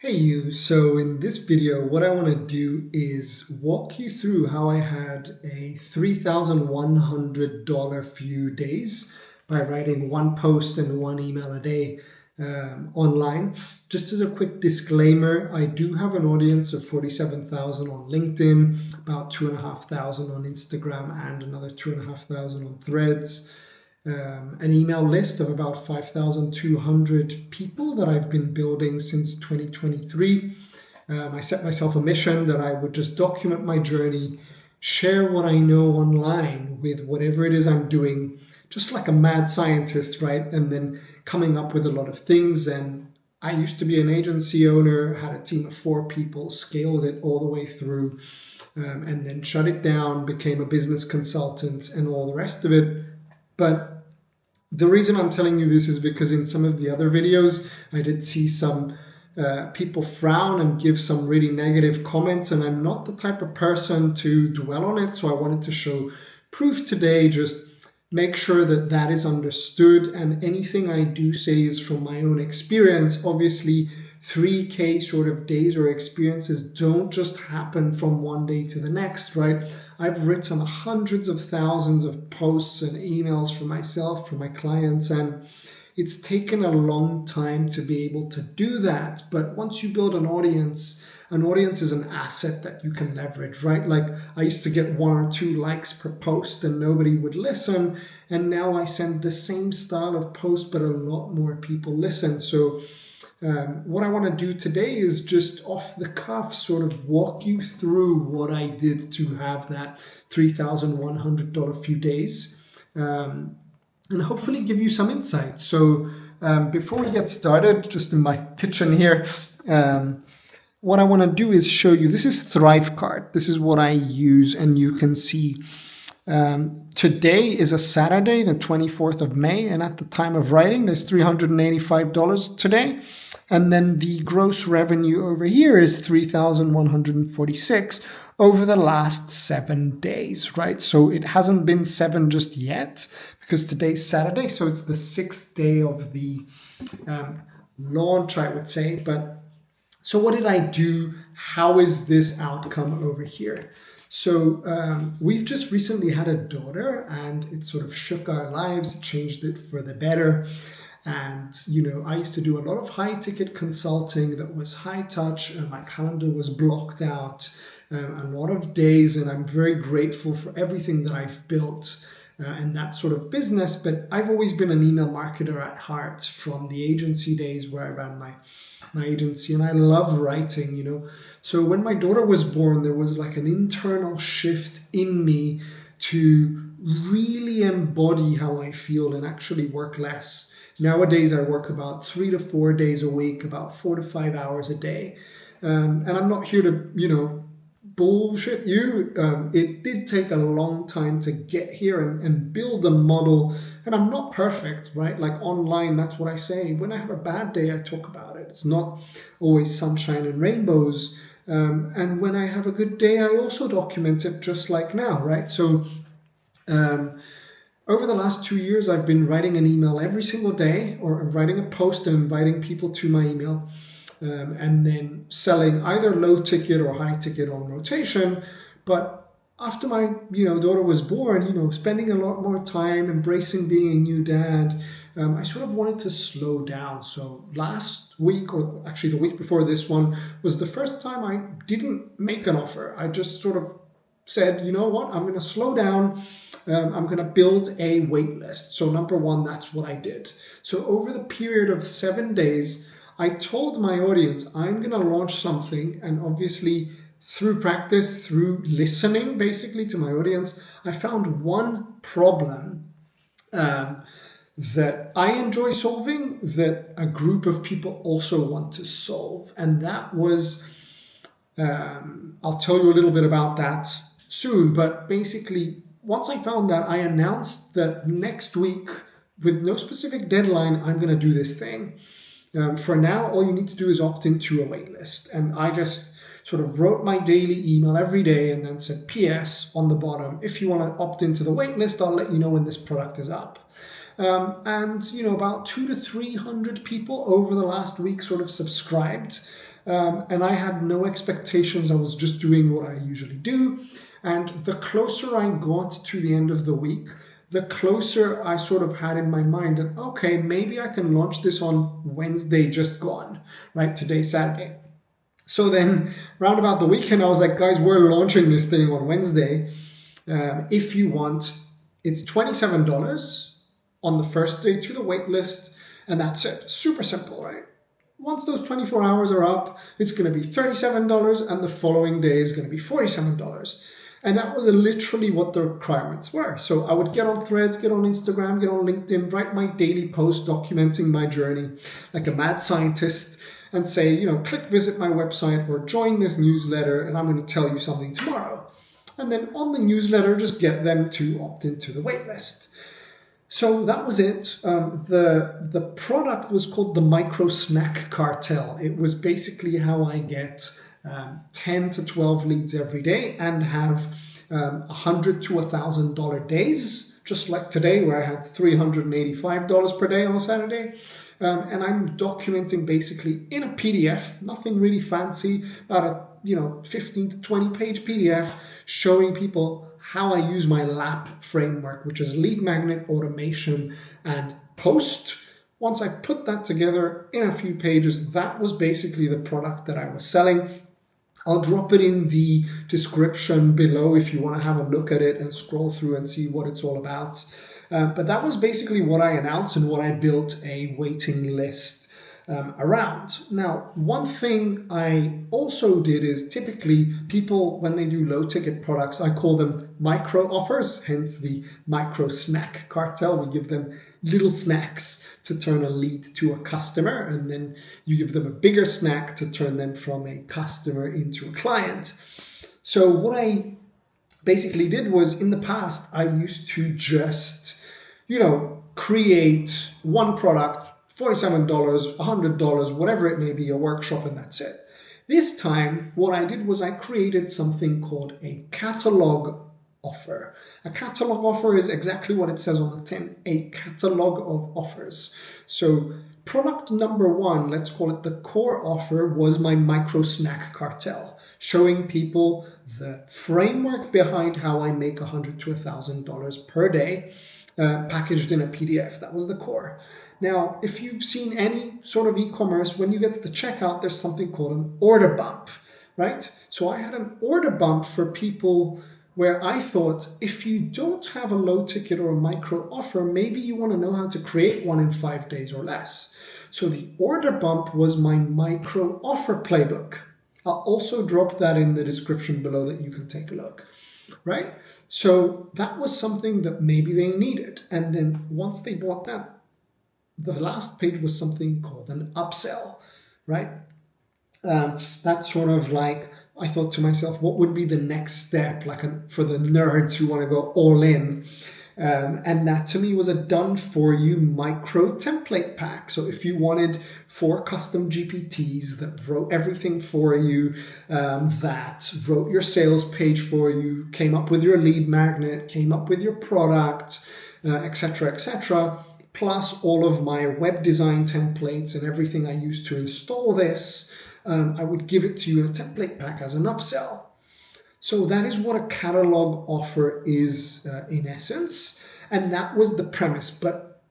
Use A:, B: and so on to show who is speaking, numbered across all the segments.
A: Hey you, so in this video, what I want to do is walk you through how I had a $3,100 few days by writing one post and one email a day online. Just as a quick disclaimer, I do have an audience of 47,000 on LinkedIn, about 2,500 on Instagram, and another 2,500 on Threads. An email list of about 5,200 people that I've been building since 2023. I set myself a mission that I would just document my journey, share what I know online with whatever it is I'm doing, just like a mad scientist, right? And then coming up with a lot of things. And I used to be an agency owner, had a team of 4 people, scaled it all the way through, and then shut it down, became a business consultant and all the rest of it. But the reason I'm telling you this is because in some of the other videos, I did see some people frown and give some really negative comments, and I'm not the type of person to dwell on it. So I wanted to show proof today, just make sure that that is understood. And anything I do say is from my own experience. Obviously, 3K sort of days or experiences don't just happen from one day to the next, right? I've written hundreds of thousands of posts and emails for myself, for my clients, and it's taken a long time to be able to do that. But once you build an audience is an asset that you can leverage, right? Like I used to get 1 or 2 likes per post and nobody would listen. And now I send the same style of post, but a lot more people listen. So what I want to do today is just off the cuff sort of walk you through what I did to have that $3,100 few days, and hopefully give you some insight. So before we get started, just in my kitchen here, what I want to do is show you, this is Thrivecart. This is what I use, and you can see today is a Saturday, the 24th of May, and at the time of writing, there's $385 today. And then the gross revenue over here is 3,146 over the last 7 days, right? So it hasn't been 7 just yet because today's Saturday. So it's the 6th day of the launch, I would say. But so what did I do? How is this outcome over here? So we've just recently had a daughter, and it sort of shook our lives. It changed it for the better. And, I used to do a lot of high ticket consulting that was high touch, and my calendar was blocked out a lot of days. And I'm very grateful for everything that I've built and that sort of business. But I've always been an email marketer at heart from the agency days where I ran my agency, and I love writing. So when my daughter was born, there was like an internal shift in me to really embody how I feel and actually work less. Nowadays, I work about 3 to 4 days a week, about 4 to 5 hours a day. And I'm not here to, bullshit you. It did take a long time to get here and build a model. And I'm not perfect, right? Like online, that's what I say. When I have a bad day, I talk about it. It's not always sunshine and rainbows. And when I have a good day, I also document it just like now, right? So over the last 2 years, I've been writing an email every single day, or writing a post and inviting people to my email, and then selling either low ticket or high ticket on rotation. But after my daughter was born, spending a lot more time embracing being a new dad, I sort of wanted to slow down. So last week, or actually the week before this one, was the first time I didn't make an offer. I just sort of said, you know what, I'm going to slow down. I'm going to build a wait list. So number one, that's what I did. So over the period of 7 days, I told my audience, I'm going to launch something. And obviously through practice, through listening basically to my audience, I found one problem that I enjoy solving, that a group of people also want to solve. And that was, I'll tell you a little bit about that soon, but basically, once I found that, I announced that next week, with no specific deadline, I'm going to do this thing. For now, all you need to do is opt into a waitlist. And I just sort of wrote my daily email every day and then said, PS on the bottom, if you want to opt into the waitlist, I'll let you know when this product is up. And about 200 to 300 people over the last week sort of subscribed. and I had no expectations. I was just doing what I usually do. And the closer I got to the end of the week, the closer I sort of had in my mind that, okay, maybe I can launch this on Wednesday just gone, right? Today's Saturday. So then round about the weekend, I was like, guys, we're launching this thing on Wednesday. If you want, it's $27 on the first day to the wait list, and that's it. Super simple, right? Once those 24 hours are up, it's going to be $37, and the following day is going to be $47. And that was literally what the requirements were. So I would get on Threads, get on Instagram, get on LinkedIn, write my daily post documenting my journey like a mad scientist, and say, click visit my website or join this newsletter, and I'm going to tell you something tomorrow. And then on the newsletter, just get them to opt into the waitlist. So that was it. The product was called the Micro Snack Cartel. It was basically how I get 10 to 12 leads every day and have $100 to $1,000 days, just like today where I had $385 per day on a Saturday. And I'm documenting basically in a PDF, nothing really fancy, about a 15 to 20 page PDF showing people how I use my LAP framework, which is lead magnet automation and post. Once I put that together in a few pages, that was basically the product that I was selling. I'll drop it in the description below if you want to have a look at it and scroll through and see what it's all about. But that was basically what I announced and what I built a waiting list around. Now, one thing I also did is typically people, when they do low ticket products, I call them micro offers, hence the Micro Snack Cartel. We give them little snacks to turn a lead to a customer, and then you give them a bigger snack to turn them from a customer into a client. So what I basically did was, in the past, I used to just, create one product, $47, $100, whatever it may be, a workshop, and that's it. This time, what I did was I created something called a catalog offer. A catalog offer is exactly what it says on the tin, a catalog of offers. So product number one, let's call it the core offer, was my Micro Snack Cartel, showing people the framework behind how I make $100 to $1,000 per day, packaged in a PDF. That was the core. Now, if you've seen any sort of e-commerce, when you get to the checkout, there's something called an order bump, right? So I had an order bump for people where I thought, if you don't have a low ticket or a micro offer, maybe you want to know how to create one in 5 days or less. So the order bump was my micro offer playbook. I'll also drop that in the description below that you can take a look, right? So that was something that maybe they needed. And then once they bought that, the last page was something called an upsell, right? That's sort of like, I thought to myself, what would be the next step, for the nerds who want to go all in? And that to me was a done-for-you micro template pack. So if you wanted 4 custom GPTs that wrote everything for you, that wrote your sales page for you, came up with your lead magnet, came up with your product, etc., plus all of my web design templates and everything I used to install this, I would give it to you in a template pack as an upsell. So that is what a catalog offer is in essence. And that was the premise. But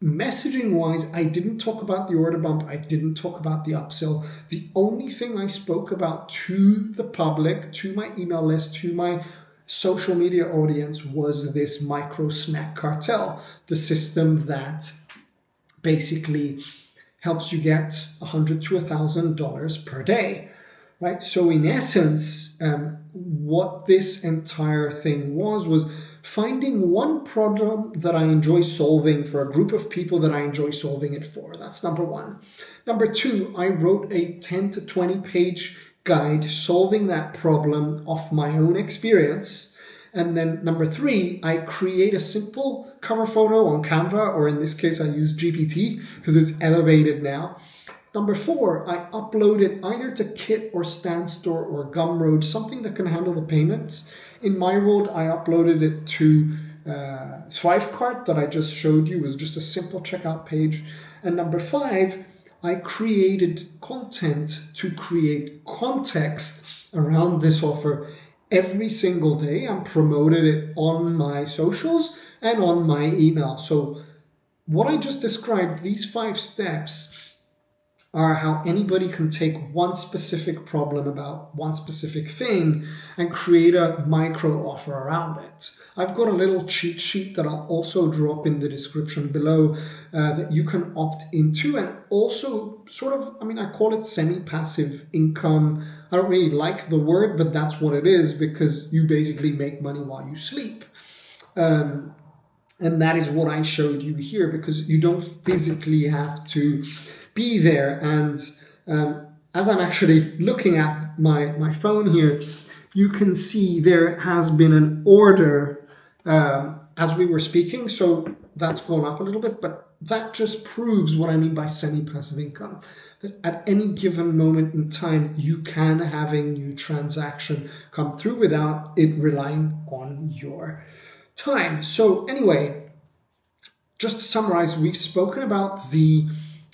A: messaging wise, I didn't talk about the order bump. I didn't talk about the upsell. The only thing I spoke about to the public, to my email list, to my social media audience was this Micro Snack Cartel, the system that basically helps you get $100 to $1,000 per day, right? So in essence, what this entire thing was finding one problem that I enjoy solving for a group of people that I enjoy solving it for. That's number one. Number two, I wrote a 10 to 20 page guide solving that problem off my own experience. And then number three, I create a simple cover photo on Canva, or in this case, I use GPT because it's elevated now. Number four, I upload it either to Kit or StanStore or Gumroad, something that can handle the payments. In my world, I uploaded it to Thrivecart that I just showed you. It was just a simple checkout page. And number five, I created content to create context around this offer every single day and promoted it on my socials and on my email. So what I just described, these 5 steps, are how anybody can take one specific problem about one specific thing and create a micro offer around it. I've got a little cheat sheet that I'll also drop in the description below that you can opt into, and also sort of, I call it semi-passive income. I don't really like the word, but that's what it is, because you basically make money while you sleep. And that is what I showed you here, because you don't physically have to be there. And as I'm actually looking at my phone here, you can see there has been an order as we were speaking. So that's gone up a little bit, but that just proves what I mean by semi-passive income. That at any given moment in time, you can have a new transaction come through without it relying on your time. So anyway, just to summarize, we've spoken about the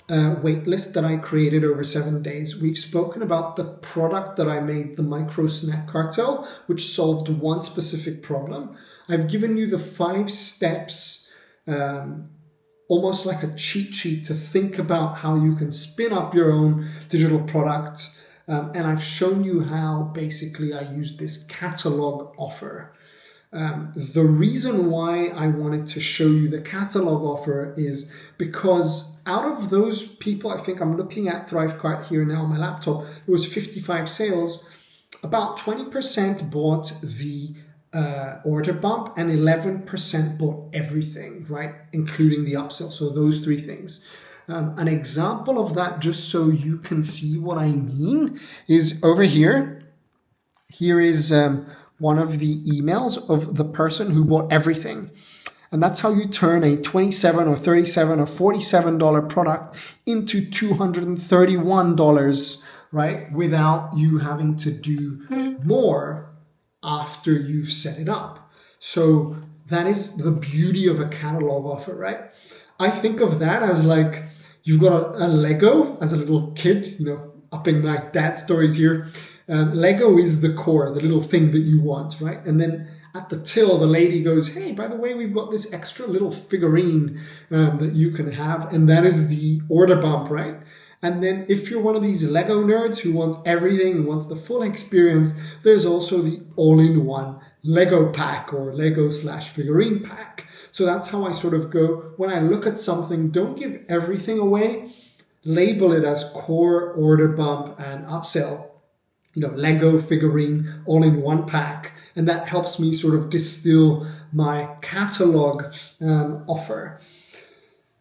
A: waitlist that I created over 7 days. We've spoken about the product that I made, the Micro Snack Cartel, which solved one specific problem. I've given you the 5 steps, almost like a cheat sheet to think about how you can spin up your own digital product. And I've shown you how basically I use this catalog offer. The reason why I wanted to show you the catalog offer is because out of those people, I think I'm looking at Thrivecart here now on my laptop, it was 55 sales, about 20% bought the order bump and 11% bought everything, right? Including the upsell. So those 3 things. An example of that, just so you can see what I mean, is over here. Here is one of the emails of the person who bought everything. And that's how you turn a $27 or $37 or $47 product into $231, right? Without you having to do more after you've set it up. So that is the beauty of a catalog offer, right? I think of that as like, you've got a Lego as a little kid, upping my dad stories here. Lego is the core, the little thing that you want, right? And then at the till, the lady goes, hey, by the way, we've got this extra little figurine that you can have. And that is the order bump, right? And then if you're one of these Lego nerds who wants everything, wants the full experience, there's also the all-in-one Lego pack or Lego/figurine pack. So that's how I sort of go, when I look at something, don't give everything away, label it as core, order bump, and upsell. Lego figurine all-in-one pack. And that helps me sort of distill my catalog offer.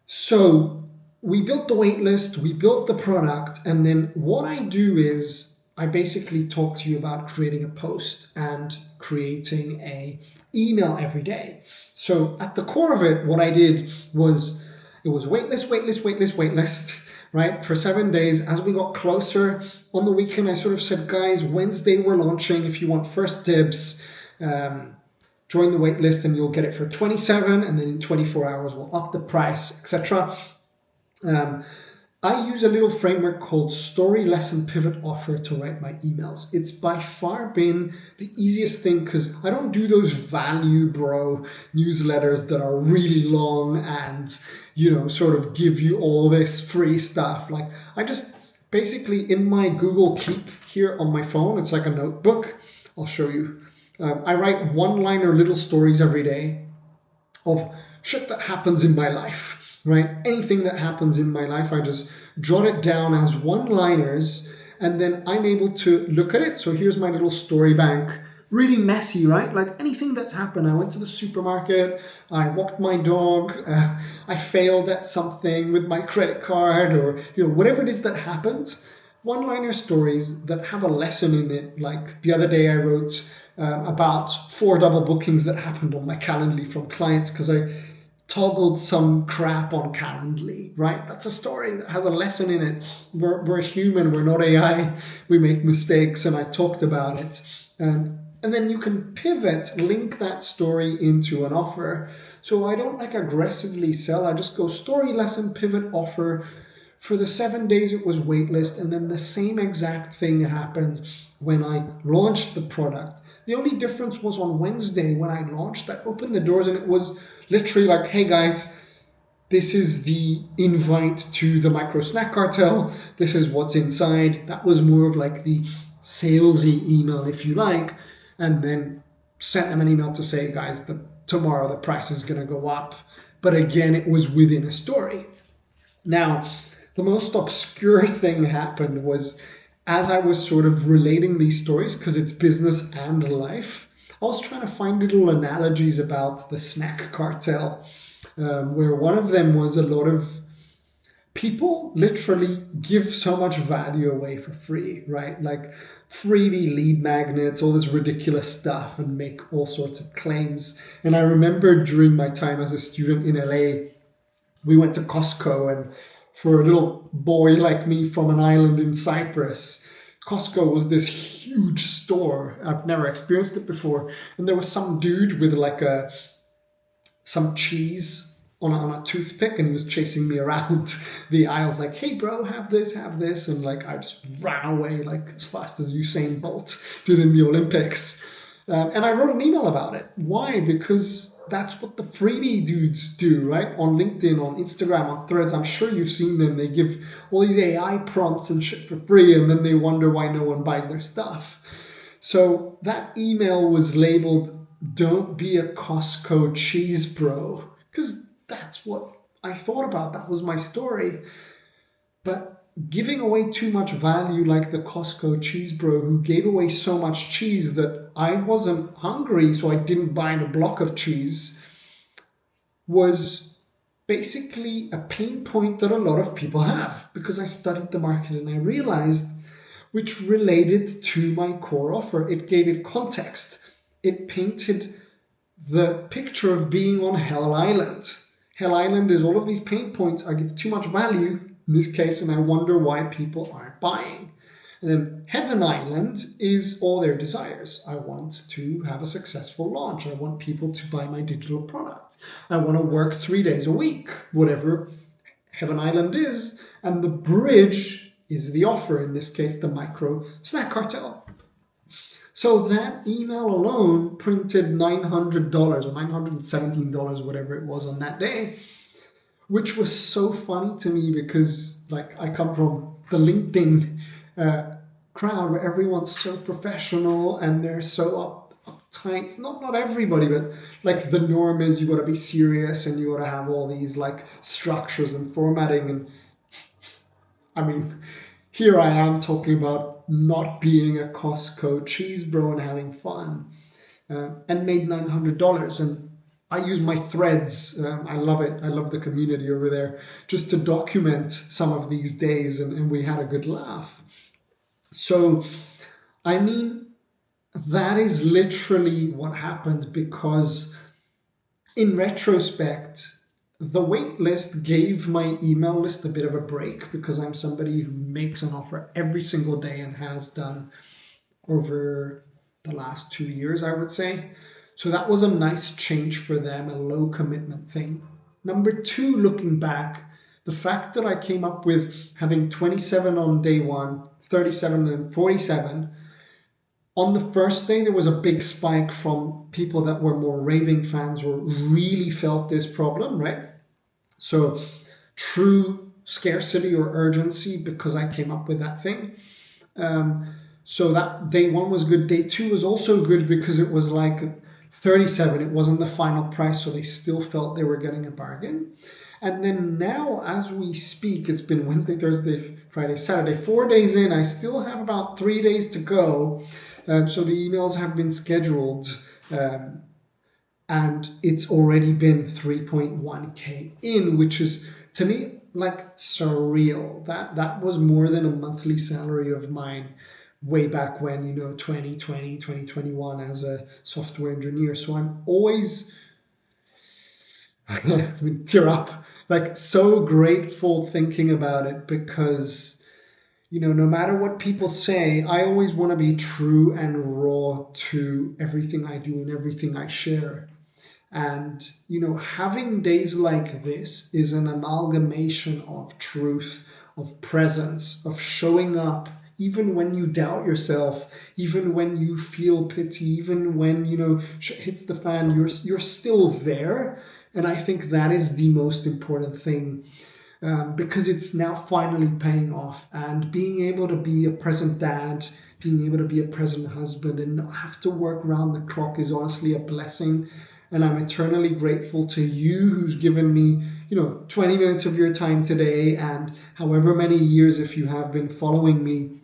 A: So we built the waitlist, we built the product, and then what I do is I basically talk to you about creating a post and creating a email every day. So at the core of it, what I did was, it was waitlist, right? For 7 days. As we got closer on the weekend, I sort of said, guys, Wednesday we're launching. If you want first dibs, join the waitlist and you'll get it for 27, and then in 24 hours we'll up the price, etc. I use a little framework called Story Lesson Pivot Offer to write my emails. It's by far been the easiest thing, because I don't do those value bro newsletters that are really long and, sort of give you all this free stuff. Like, I just basically, in my Google Keep here on my phone, it's like a notebook. I'll show you. I write one-liner little stories every day of shit that happens in my life. Right? Anything that happens in my life, I just jot it down as one-liners, and then I'm able to look at it. So here's my little story bank. Really messy, right? Like anything that's happened. I went to the supermarket, I walked my dog, I failed at something with my credit card, or whatever it is that happened. One-liner stories that have a lesson in it. Like the other day I wrote about 4 double bookings that happened on my Calendly from clients because I toggled some crap on Calendly, right? That's a story that has a lesson in it. We're human, we're not AI. We make mistakes, and I talked about it. And then you can pivot, link that story into an offer. So I don't aggressively sell. I just go story, lesson, pivot, offer, For the 7 days, it was waitlist, and then the same exact thing happened when I launched the product. The only difference was on Wednesday when I launched, I opened the doors and it was literally like, hey guys, this is the invite to the Micro Snack Cartel. This is what's inside. That was more of like the salesy email, if you like, and then sent them an email to say, guys, tomorrow the price is going to go up. But again, it was within a story. Now, the most obscure thing happened was as I was sort of relating these stories, because it's business and life, I was trying to find little analogies about the snack cartel, where one of them was a lot of people literally give so much value away for free, right? Like freebie lead magnets, all this ridiculous stuff, and make all sorts of claims. And I remember during my time as a student in LA, we went to Costco, and for a little boy like me from an island in Cyprus, Costco was this huge store. I've never experienced it before. And there was some dude with like some cheese on a toothpick, and he was chasing me around the aisles like, hey bro, have this. And like, I just ran away like as fast as Usain Bolt did in the Olympics. And I wrote an email about it. Why? Because that's what the freebie dudes do, right? On LinkedIn, on Instagram, on Threads. I'm sure you've seen them. They give all these AI prompts and shit for free, and then they wonder why no one buys their stuff. So that email was labeled, don't be a Costco cheese bro, because that's what I thought about. That was my story. But giving away too much value, like the Costco cheese bro who gave away so much cheese that I wasn't hungry, so I didn't buy the block of cheese, was basically a pain point that a lot of people have, because I studied the market and I realized which related to my core offer. It gave it context. It painted the picture of being on Hell Island. Hell Island is all of these pain points. I give too much value in this case, and I wonder why people aren't buying. And then Heaven Island is all their desires. I want to have a successful launch. I want people to buy my digital product. I want to work 3 days a week, whatever Heaven Island is. And the bridge is the offer, in this case, the Micro Snack Cartel. So that email alone printed $900 or $917, whatever it was on that day, which was so funny to me because like I come from the LinkedIn crowd where everyone's so professional and they're so uptight. Not everybody, but like the norm is you got to be serious and you got to have all these like structures and formatting. And I mean, here I am talking about not being a Costco cheese bro and having fun, and made $900. And I use my threads. I love it. I love the community over there just to document some of these days. And we had a good laugh. So, I mean, that is literally what happened, because in retrospect, the wait list gave my email list a bit of a break, because I'm somebody who makes an offer every single day and has done over the last 2 years, I would say. So that was a nice change for them, a low commitment thing. Number two, looking back, the fact that I came up with having 27 on day one, 37 and 47, on the first day, there was a big spike from people that were more raving fans or really felt this problem, right? So true scarcity or urgency, because I came up with that thing. So that day one was good. Day two was also good because it was like 37. It wasn't the final price, so they still felt they were getting a bargain. And then now, as we speak, it's been Wednesday, Thursday, Friday, Saturday, 4 days in. I still have about 3 days to go. So the emails have been scheduled, and it's already been 3.1K in, which is, to me, like surreal. That was more than a monthly salary of mine way back when, 2020, 2021 as a software engineer. So I'm always, I mean, tear up, like so grateful thinking about it, because no matter what people say, I always want to be true and raw to everything I do and everything I share. And, having days like this is an amalgamation of truth, of presence, of showing up, even when you doubt yourself, even when you feel pity, even when, shit hits the fan, you're still there. And I think that is the most important thing, because it's now finally paying off. And being able to be a present dad, being able to be a present husband and not have to work around the clock is honestly a blessing. And I'm eternally grateful to you who's given me, 20 minutes of your time today, and however many years if you have been following me.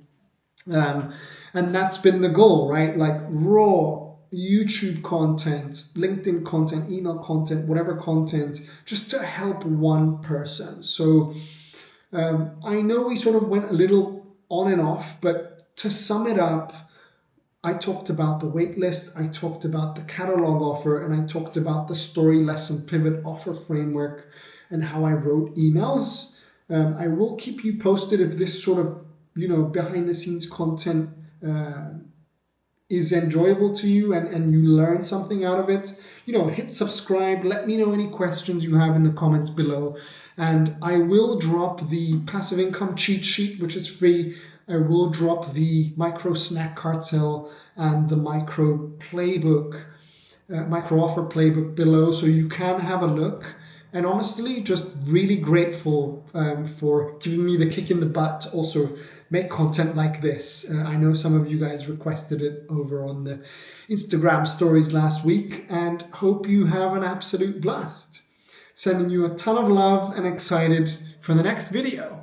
A: And that's been the goal, right? Like raw YouTube content, LinkedIn content, email content, whatever content, just to help one person. So I know we sort of went a little on and off, but to sum it up, I talked about the waitlist, I talked about the catalog offer, and I talked about the story, lesson, pivot, offer framework, and how I wrote emails. I will keep you posted if this sort of behind the scenes content is enjoyable to you and you learn something out of it. Hit subscribe, let me know any questions you have in the comments below, and I will drop the passive income cheat sheet, which is free. I will drop the micro snack cartel and the micro playbook, micro offer playbook below, so you can have a look. And honestly, just really grateful for giving me the kick in the butt to also make content like this. I know some of you guys requested it over on the Instagram stories last week, and hope you have an absolute blast. Sending you a ton of love and excited for the next video.